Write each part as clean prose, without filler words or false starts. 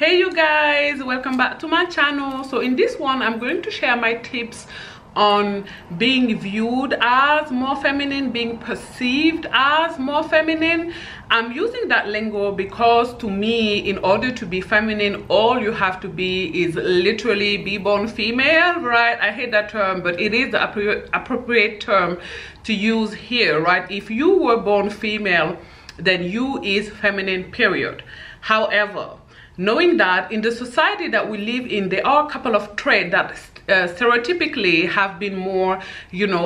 Hey you guys, welcome back to my channel. So in this one I'm going to share my tips on being viewed as more feminine, being perceived as more feminine. I'm using that lingo because to me, in order to be feminine, all you have to be is literally be born female, right? I hate that term, but it is the appropriate term to use here, right? If you were born female, then you is feminine, period. However, knowing that in the society that we live in, there are a couple of traits that stereotypically have been more,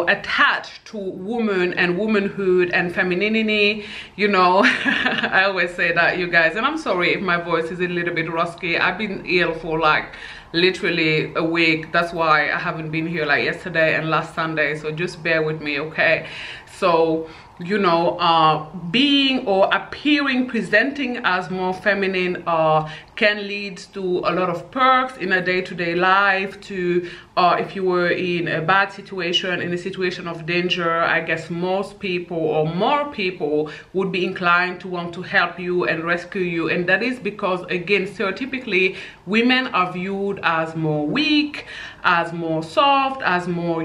attached to woman and womanhood and femininity, I always say that, you guys, and I'm sorry if my voice is a little bit rusty. I've been ill for like literally a week. That's why I haven't been here like yesterday and last Sunday, so just bear with me, okay? So being or appearing, presenting as more feminine can lead to a lot of perks in a day-to-day life. To if you were in a bad situation, in a situation of danger, I guess most people or more people would be inclined to want to help you and rescue you. And that is because, again, stereotypically women are viewed as more weak, as more soft, as more,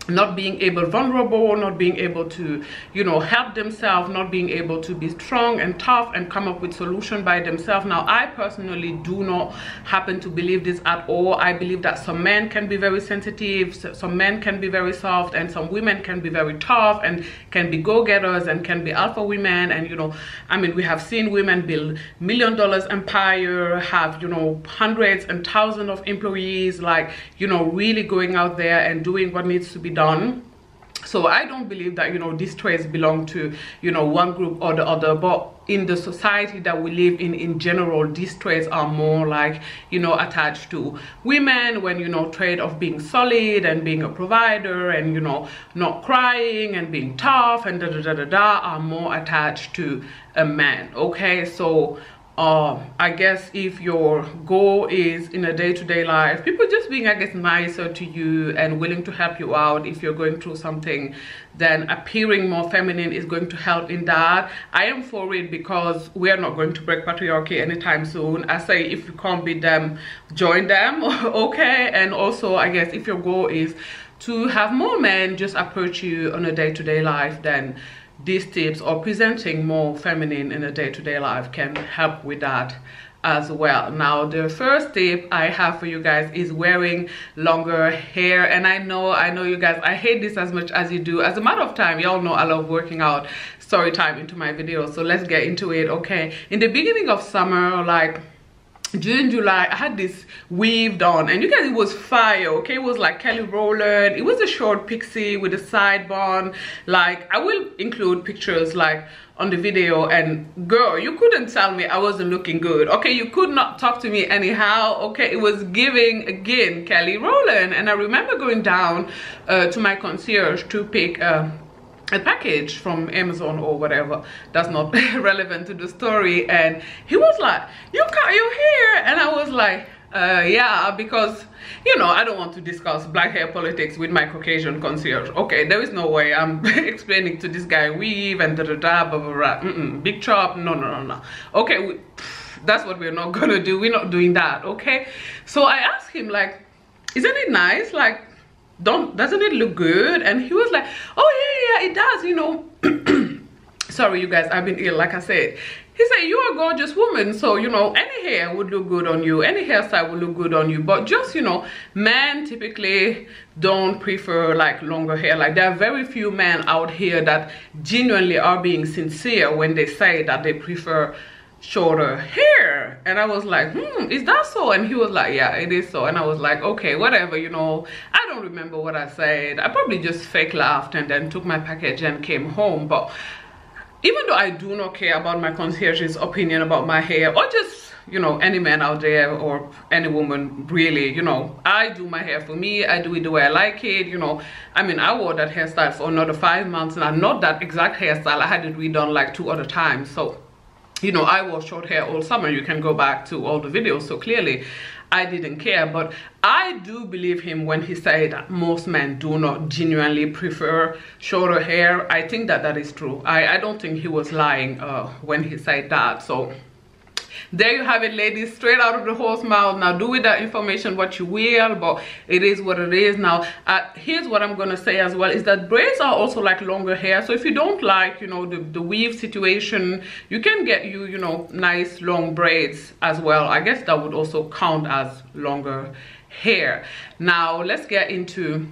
not being able, vulnerable, not being able to help themselves, not being able to be strong and tough and come up with solution by themselves. Now I personally do not happen to believe this at all. I believe that some men can be very sensitive, some men can be very soft, and some women can be very tough and can be go-getters and can be alpha women. And I mean, we have seen women build $1 million empire, have hundreds and thousands of employees, like really going out there and doing what needs to be done. So I don't believe that these traits belong to one group or the other, but in the society that we live in general, these traits are more like attached to women. When trait of being solid and being a provider and not crying and being tough and are more attached to a man. Okay, so I guess if your goal is in a day-to-day life, people just being, I guess, nicer to you and willing to help you out if you're going through something, then appearing more feminine is going to help in that. I am for it because we are not going to break patriarchy anytime soon. I say if you can't beat them, join them, okay? And also, I guess if your goal is to have more men just approach you on a day-to-day life, then these tips or presenting more feminine in a day-to-day life can help with that as well. Now the first tip I have for you guys is wearing longer hair. And I know you guys, I hate this as much as you do. As a matter of time, y'all know I love working out, story time into my videos, so let's get into it. Okay, in the beginning of summer, like June, July, I had this weaved on, and you guys, it was fire. Okay, it was like Kelly Rowland. It was a short pixie with a side bun. Like, I will include pictures like on the video, and girl, you couldn't tell me I wasn't looking good. Okay, you could not talk to me anyhow. Okay, it was giving, again, Kelly Rowland. And I remember going down to my concierge to pick a package from Amazon or whatever. That's not relevant to the story. And he was like, you cut your hair? And I was like, yeah, because I don't want to discuss black hair politics with my Caucasian concierge. Okay, there is no way I'm explaining to this guy weave and blah blah blah. Big chop, no. Okay, that's what we're not gonna do. We're not doing that. Okay, so I asked him, like, isn't it nice, like, doesn't it look good? And he was like, oh yeah, it does, Sorry you guys, I've been ill, like I said. He said, you're a gorgeous woman, so any hair would look good on you, any hairstyle would look good on you. But just men typically don't prefer like longer hair. Like, there are very few men out here that genuinely are being sincere when they say that they prefer shorter hair. And I was like, is that so? And he was like, yeah, it is so. And I was like, okay, whatever, I don't remember what I said. I probably just fake laughed and then took my package and came home. But even though I do not care about my concierge's opinion about my hair, or just any man out there or any woman, really, I do my hair for me. I do it the way I like it. I mean, I wore that hairstyle for another 5 months, and not that exact hairstyle. I had it redone like 2 other times. So I wore short hair all summer. You can go back to all the videos. So clearly I didn't care. But I do believe him when he said that most men do not genuinely prefer shorter hair. I think that is true. I don't think he was lying when he said that. So there you have it, ladies, straight out of the horse mouth. Now do with that information what you will, but it is what it is. Now here's what I'm gonna say as well, is that braids are also like longer hair. So if you don't like, you know, the weave situation, you can get you know, nice long braids as well. I guess that would also count as longer hair. Now let's get into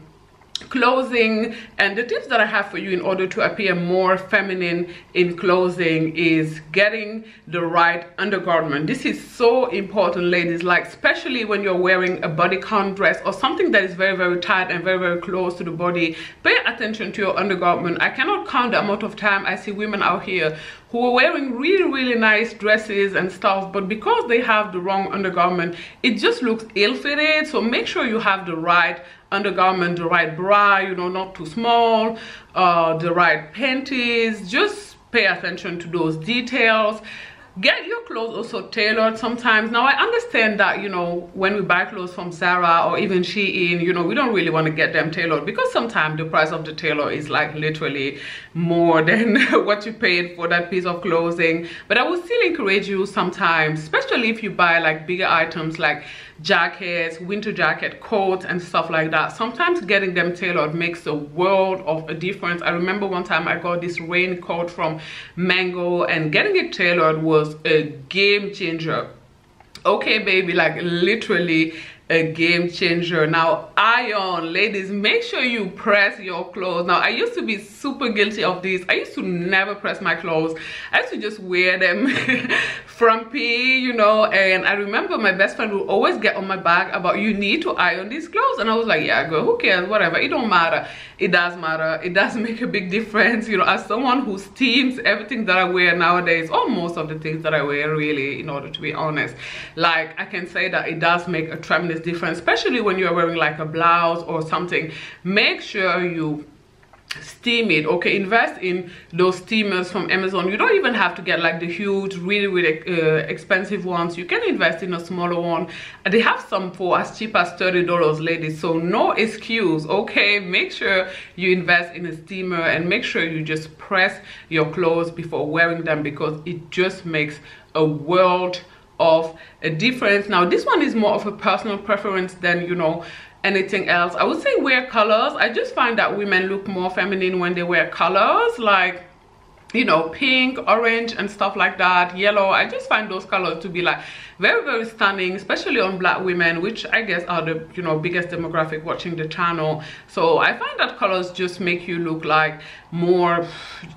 clothing, and the tips that I have for you in order to appear more feminine in clothing is getting the right undergarment. This is so important, ladies, like especially when you're wearing a bodycon dress or something that is very, very tight and very, very close to the body. Pay attention to your undergarment. I cannot count the amount of time I see women out here who are wearing really, really nice dresses and stuff, but because they have the wrong undergarment, it just looks ill-fitted. So make sure you have the right undergarment, the right bra, you know, not too small, the right panties. Just pay attention to those details. Get your clothes also tailored sometimes. Now I understand that, you know, when we buy clothes from Zara or even Shein, you know, we don't really want to get them tailored because sometimes the price of the tailor is like literally more than what you paid for that piece of clothing. But I would still encourage you sometimes, especially if you buy like bigger items like jackets, winter jacket, coats and stuff like that, sometimes getting them tailored makes a world of a difference. I remember one time I got this raincoat from Mango, and getting it tailored was a game changer. Okay, baby, like literally a game changer. Now iron, ladies, make sure you press your clothes. Now I used to be super guilty of this. I used to never press my clothes. I used to just wear them frumpy, you know. And I remember my best friend would always get on my back about, you need to iron these clothes, and I was like, yeah girl, who cares, whatever, it don't matter. It does matter. It does make a big difference, you know, as someone who steams everything that I wear nowadays, or most of the things that I wear really, in order to be honest. Like I can say that it does make a tremendous difference, especially when you're wearing like a blouse or something. Make sure you steam it. Okay, invest in those steamers from Amazon. You don't even have to get like the huge, really, really expensive ones. You can invest in a smaller one. They have some for as cheap as $30, ladies, so no excuse. Okay, make sure you invest in a steamer, and make sure you just press your clothes before wearing them, because it just makes a world of a difference. Now this one is more of a personal preference than, you know, anything else. I would say wear colors. I just find that women look more feminine when they wear colors, like, you know, pink, orange and stuff like that, yellow. I just find those colors to be like very, very stunning, especially on black women, which I guess are the, you know, biggest demographic watching the channel. So I find that colors just make you look like more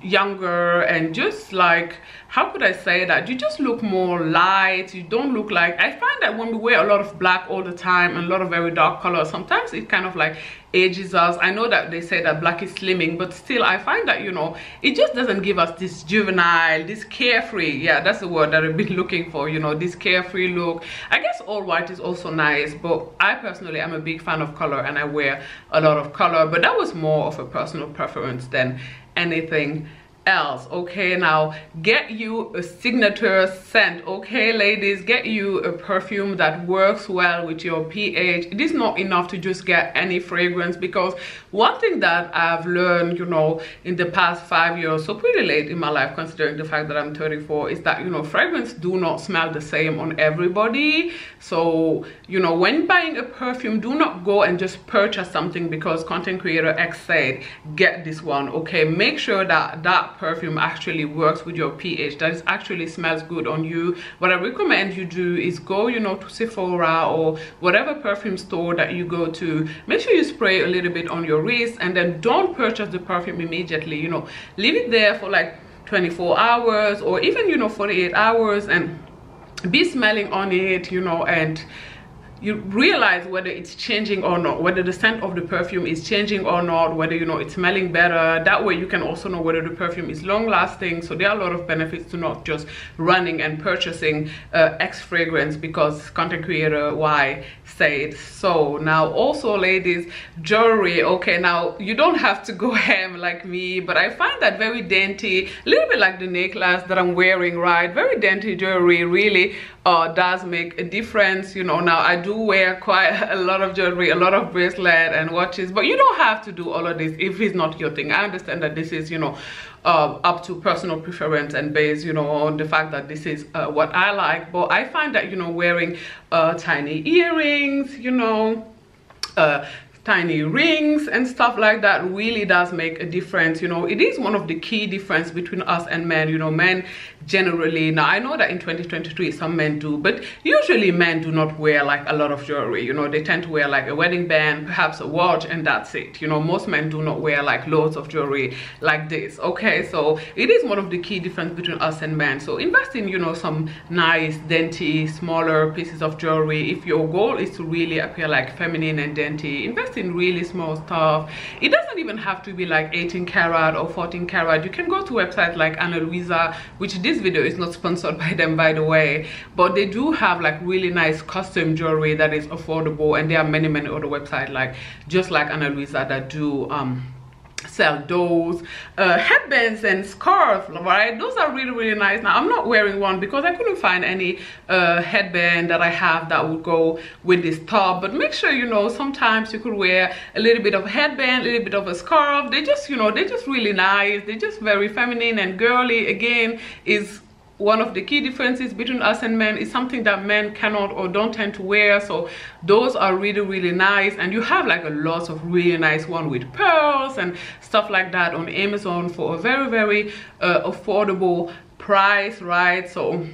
younger, and just like, how could I say that, you just look more light. You don't look like, I find that when we wear a lot of black all the time and a lot of very dark colors, sometimes it kind of like ages us. I know that they say that black is slimming, but still I find that, you know, it just doesn't give us this juvenile, this carefree, yeah, that's the word that I've been looking for, you know, this carefree look. I guess all white is also nice, but I personally am a big fan of color, and I wear a lot of color, but that was more of a personal preference than anything else. Okay, now get you a signature scent. Okay, ladies, get you a perfume that works well with your pH. It is not enough to just get any fragrance, because one thing that I've learned, you know, in the past 5 years, so pretty late in my life considering the fact that I'm 34, is that, you know, fragrance do not smell the same on everybody. So, you know, when buying a perfume, do not go and just purchase something because content creator X said get this one. Okay, make sure that that perfume actually works with your pH, that it actually smells good on you. What I recommend you do is go, you know, to Sephora or whatever perfume store that you go to. Make sure you spray a little bit on your wrist, and then don't purchase the perfume immediately. You know, leave it there for like 24 hours or even, you know, 48 hours, and be smelling on it, you know, and you realize whether it's changing or not, whether the scent of the perfume is changing or not, whether, you know, it's smelling better. That way you can also know whether the perfume is long lasting. So there are a lot of benefits to not just running and purchasing X fragrance because content creator Y said so. Now also, ladies, jewelry. Okay, now you don't have to go ham like me, but I find that very dainty, a little bit like the necklace that I'm wearing, right? Very dainty jewelry really does make a difference. You know, now I do wear quite a lot of jewelry, a lot of bracelet and watches, but you don't have to do all of this if it's not your thing. I understand that this is, you know, up to personal preference and based, you know, on the fact that this is what I like. But I find that, you know, wearing tiny earrings, you know, tiny rings and stuff like that really does make a difference. You know, it is one of the key difference between us and men. You know, men generally, now I know that in 2023 some men do, but usually men do not wear like a lot of jewelry. You know, they tend to wear like a wedding band, perhaps a watch, and that's it. You know, most men do not wear like loads of jewelry like this. Okay, so it is one of the key difference between us and men. So invest in, you know, some nice dainty smaller pieces of jewelry. If your goal is to really appear like feminine and dainty, invest in really small stuff. It doesn't even have to be like 18 karat or 14 karat. You can go to websites like Ana Luisa, which this video is not sponsored by them, by the way, but they do have like really nice custom jewelry that is affordable, and there are many other websites like just like Ana Luisa that do sell those headbands and scarves, right? Those are really nice. Now I'm not wearing one because I couldn't find any headband that I have that would go with this top, but make sure, you know, sometimes you could wear a little bit of a headband, a little bit of a scarf. They just, you know, they're just really nice. They're just very feminine and girly. Again, is one of the key differences between us and men. Is something that men cannot or don't tend to wear. So those are really nice, and you have like a lot of really nice one with pearls and stuff like that on Amazon for a very affordable price, right? So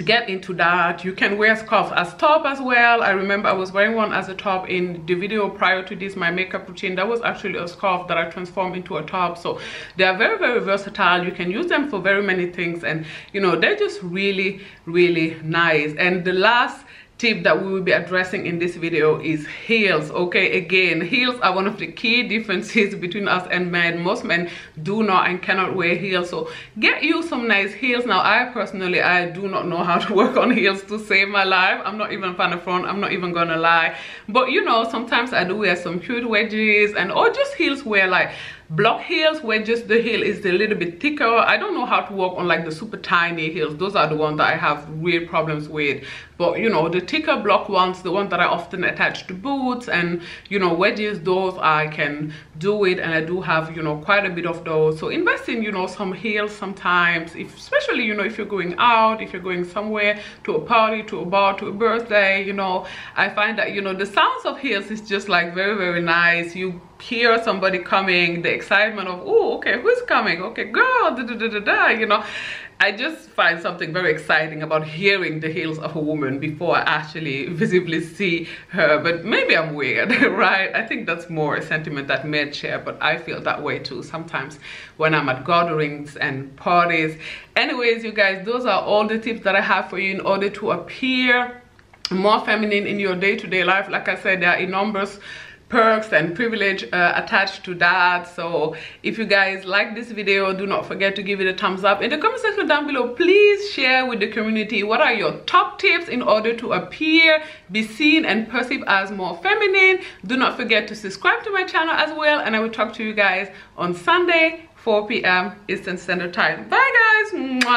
get into that. You can wear scarves as top as well. I remember I was wearing one as a top in the video prior to this, my makeup routine. That was actually a scarf that I transformed into a top. So they are very versatile. You can use them for very many things, and you know, they're just really nice. And the last tip that we will be addressing in this video is heels. Okay, again, heels are one of the key differences between us and men. Most men do not and cannot wear heels, so get you some nice heels. Now I personally, I do not know how to work on heels to save my life. I'm not even a fan of front, I'm not even gonna lie, but you know, sometimes I do wear some cute wedges and or just heels where like block heels where just the heel is a little bit thicker. I don't know how to work on like the super tiny heels. Those are the ones that I have real problems with. But you know, the thicker block ones, the ones that I often attach to boots and, you know, wedges, those I can do it, and I do have, you know, quite a bit of those. So invest in, you know, some heels sometimes, especially, you know, if you're going out, if you're going somewhere, to a party, to a bar, to a birthday. You know, I find that, you know, the sounds of heels is just like very nice. You hear somebody coming, the excitement of, oh, okay, who's coming, okay, girl, you know, I just find something very exciting about hearing the heels of a woman before I actually visibly see her. But maybe I'm weird, right? I think that's more a sentiment that men share, but I feel that way too sometimes when I'm at gatherings and parties. Anyways, you guys, those are all the tips that I have for you in order to appear more feminine in your day-to-day life. Like I said, there are enormous perks and privilege attached to that. So if you guys like this video, do not forget to give it a thumbs up. In the comment section down below, please share with the community what are your top tips in order to appear, be seen and perceived as more feminine. Do not forget to subscribe to my channel as well, and I will talk to you guys on Sunday 4 p.m. Eastern Standard Time. Bye guys. Mwah.